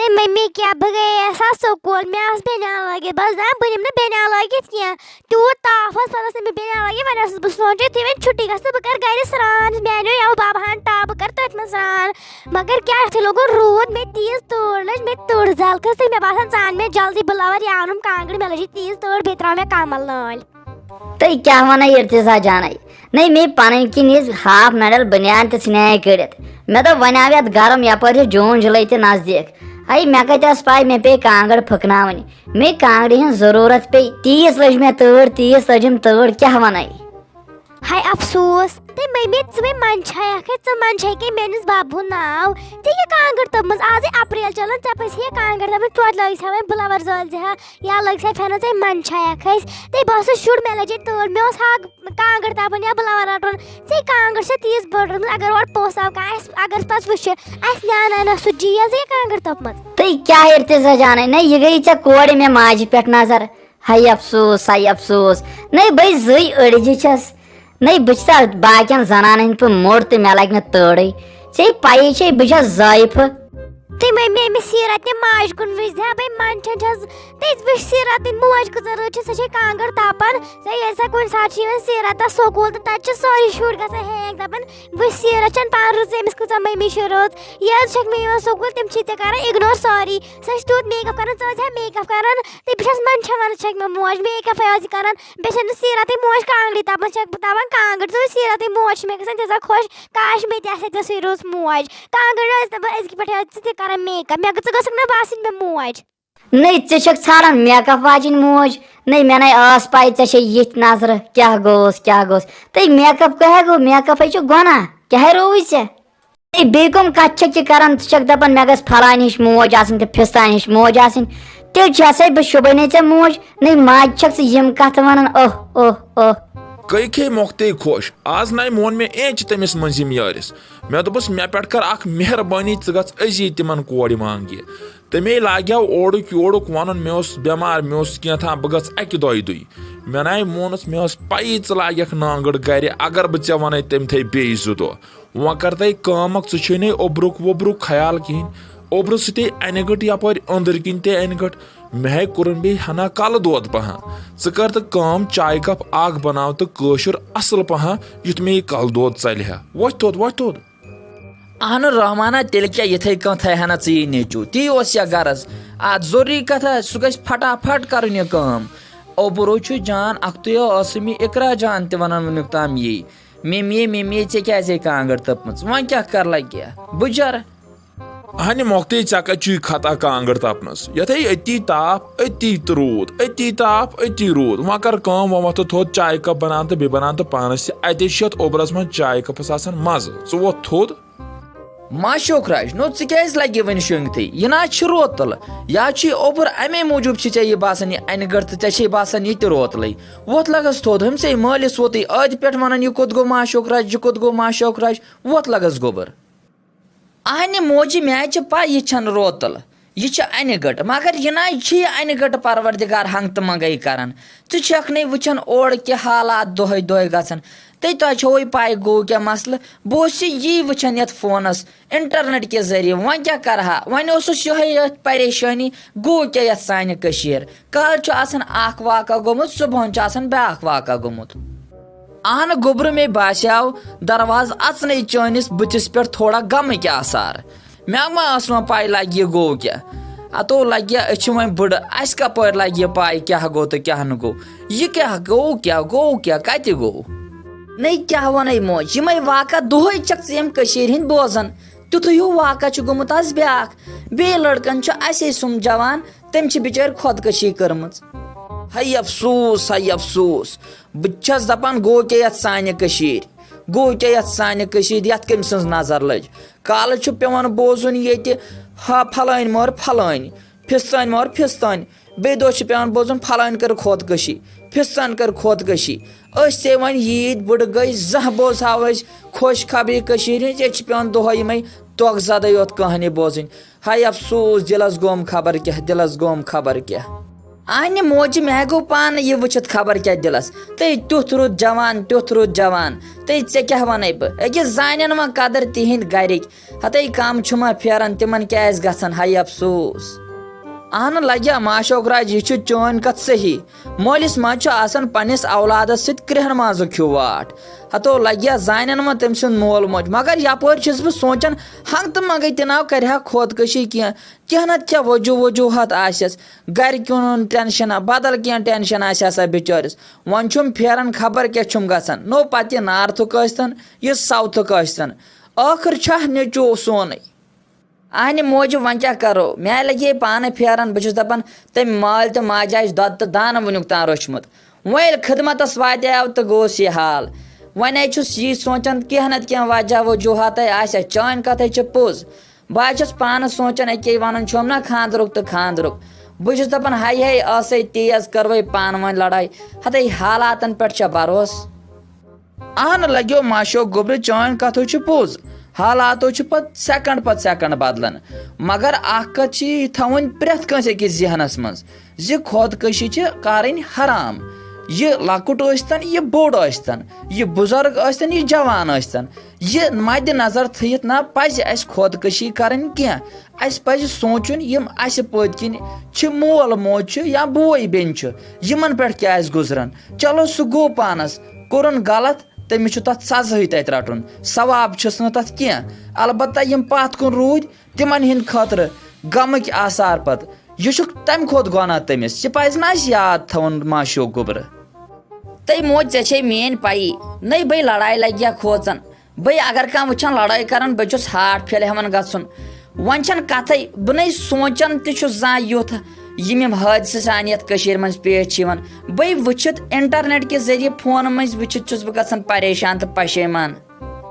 Mummy क्या गई ऐसा स्कूल में बेना लगे बस ना बनिम ना बेना लगे क्या तूत ताफस पता से बेना लगे वना बस सोचे थी मैं छुट्टी का सब कर गए सरान मैंने या बाबा हां टाब कर तत में सरान मगर क्या थे लोगों रोड में तेज तोड़ में तोड़ जाल कर से मैं बासन सान में जल्दी बुलावर यानुम कांगड़ में लगी तेज तोड़ बेतरा में कामल नाल तो क्या वना इर्तिजा जाना नहीं मे पन किन हाफ मेडल बनियान तो स्नैक कर मे तो वन आव ये गरम यपर जून जुलाई तो नजदीक आई मे कत पाई मे पे कांगड़ फकनावन मे कांगड़ हज जरूरत पे 30 लज मे तड़ 30 लजम तड़ क्या वन हाय अफसोस ते मम्मी तुम्हें मन छाया के मन छाय के मेनस बाबू नाव ते ये कांगड़ तब आज अप्रैल चलन तपस ये कांगड़ तब तोत लग से बुलावर जल जहा या लग से फैन से मन छाया खस ते बस शुड मे लजे तोड़ मे ओस हाग कांगड़ तपन या बुलावर रटन से कांगड़ से 30 बड़ अगर और पोसाव का अगर पास वश अस न्याना न सुजिया से कांगड़ तप मत ते क्या इर्तिजा जाना नहीं ये गई कोड़ में माज पे नजर हाय अफसोस नहीं भाई जई अड़जी छस नहीं बचा बाकियन जनान पे मोड़ तो मे लग तड़े चे पाई छे बह जायफ ते मम्मी मे सीरत ने माज कुन विज बे मन छस ते विश सीरत मोज गुजर छ कांगड़ तापन से ऐसा कोन साथ सीरत स्कूल तो तच सारी शुर गसा है दपन विश सीरत चन पार रोज एमस कुछ मम्मी शुरोत ये छक मे स्कूल तम छी ते कर इग्नोर सॉरी सच तूत मेकअप करन सच है मेकअप करन ते बिशस मन छवन छक मे मोज मेकअप आज करन बेशन सीरत मोज कांगड़ी तापन छक बतावन कांगड़ तो सीरत मोज मे गसन जैसा खुश काश मे ते से रोज मोज कांगड़ तब इसकी पठे मेकअप मैं गस ना बासिन में मोज नहीं चक छाड़न मेकअप वाजिन मोज नहीं मैं आस पाई चे ये नजर क्या गोस तो मेकअप कह गो मेकअप गुना क्या रोज चे बे कम कत कर दपान मे गस फलान हिश मोज आसन तो फिस्तान हिश मोज आसन तेल बह शुबने चे मोज नहीं माज छक यम कत वन ओह ओह ओह कई खे मोख्ते खुश आज नाय मोन में एच तमिस मंजिम यारिस मे दोपस मे पे कर अख मेहरबानी गस अजी तिमन कोड़ मांगे तमे लाग्याव ओडुक योडुक वन मे बेमार मे क्या बह गस अकि दुई मे नाय मोनस मे पई लाग नांगड़ गर अगर बह ऐ वन तम थे बे 2 दह वो कर तय कम चे ओब्रुक वोब्रुक ख्याल कहें ओब्र सह अनगट यपर अंदर किन ते अनगट मे कुरन बे हना कल दोद पह कर तो कम चाय कप आग बनाव तो कशुर असल पह युथ मे कल दोद चल वोथ तोद अहन रहमाना तेल क्या ये थे हना चे नेचू ती या गरज आ जरूरी कथा सह गई फटाफट कर कम ओबरो जान अख्तमी इकरा जान तन वनुक ताम ये मे चे क्या कांगड़ तपम वह क्या कर लगे बुजर अहन मोख्ते चक चुई खता कांगड़ तपनस यथे अति ताप अति रूद अति ताप अति रूद वह कर कम वो थोद चाय कप बनान तो बे बनान तो पानस अति ओबरस मन चाय कपस मज च वो थोद माशोक राज नो क्या लगे वन शंगते यह ना रोतल या ओबर अमे मूजूब ये बासान यह अनगढ़ तो चे बासान ये रोतल वोत लगस थोद हम से मालिस वोत अद पे वन यह कोत गो माशोक राज यह कोत गो माशोक राज वोत लगस गोबर अहन मोजी मे पा यह रोतल यह अनगढ़ मगर यह ना अनगढ़ परवरदिगार हंग तो मंगई करान षक नहीं वुचान ओर के हालात दोहे दोहे गसन तुह पाई गो क्या मसल बह यी वुचान ये फोनस इंटरनेट के जरिए वह क्या कर वन ये परेशानी गो क्या ये सान कल वाक़ा गोमुत सुबह ब्याक वाक़ा गोमुत अहन गोबर में बास्याव दरवाज अचन चनिस बुथिस पे थोड़ा गम के आसार मे मा पाई लगे गो क्या अतो लगे वो बड़ अस कपर लगे पाई क्या गो तो क्या न गो यह क्या गो क्या कत गो नहीं क्या वन मोज यम वाक़ा दोहे चक हंद बोजान तुत हिू वाक़ा गोमुत आज ब्याक बे लड़कन असे समझावान तम बिचार खुदकशी कर्म हाय अफसोस बस दपान गो क्या ये सान गो क्या ये सान ये कम सज नजर लज काल पेवान बोजुन ये हा फलान मोर फलान फिस्तान मोर फिस्तान बे दो पेवान बोजुन फलान कर खुदकशी फिस्तान कर खुदकशी से वन ईद बुड़ गई जह बोज हाव खुश खबरी ये पेवान दोह यमें तोख ज़दा योत कहानी बोजन हाय अफसोस दिलस गोम खबर क्या आने मोज मे गो पान ये वुचित खबर क्या दिलस ते तुथ रुद जवान ते ऐ क्या वने बह अकिस जान मा कदर तिहिंद गरिक हते कम छुमा फेरन तिमन क्या गसन हाय अफसोस अहन लग्या माशोक राज यह चोन कत सही मोलिस मज पन्निस औलादस सत कृहन माजु ख्यू वाट हतो लग्या जान मा तम सुन मोल मोज मगर यपर बह सोचान हंग तो मगई तिनाव कर खोदकशी क्या नत क्या वजूहत आस गर क्यों टेंशन बदल क्या टेंशन आसा बिचारिस वन छुम फेरन खबर क्या छुम गसन नो पत यह नार्थुक यह साउथुक आखिर छा नेचो सोन अहन मोज वन क्या करो मे लगे पान फेरन बहुत दपान तम माल तो माज दद तो दान वनुक तान रोचमुत वो खदमतस वात्याव तो गोस यह हाल वन यह सोचान क्या नत क्या वजह वजूहत आसा चान कथ पोज बह पान सोचान अके वन छुम ना खानदरुक तो खानदरुक बहुत दपान हाय हाय आस तेज करवे पान वन लड़ाई हत हालातन पे भरोस अहन लग्यो माशो गोबर चान कथो पोज हालातो पत सेकंड बदलान मगर कत थवन प्रेथ कंस अकिस जहनस मज खोदकशी करन हराम यह लकुट यह बोड़ यह बुजुर्ग यह जवान यह मद नजर थत ना पज अस खोदकशी करन क्या पज सोचुन यम अस पत्किन मोल मोज या बोई बेन यमन पे क्या गुजरन चलो सह गो पानस कोरन गलत तमिस तथ सजा तत रटुन सवाब छुस न तथ क्या अलबत्ता यम पत कुन रूद तिमन हिंद खतर गमक आसार पत यह तम खोद गुनाह तमिस यह पज ना याद थवन माशो गोबर तई मोज ऐसे मेन पाई नई बई लड़ाई लग्या खोचन बई अगर कह वुचान लड़ाई करन बचुस हाट फेल हेमन गसन वन छन कथै बह नई सोचन जा युथ यम हादसे सान यथ मज पेश बई वुचित इंटरनेट के जरिए फोन मज वुचित बह गसन परेशान तो पशेमान।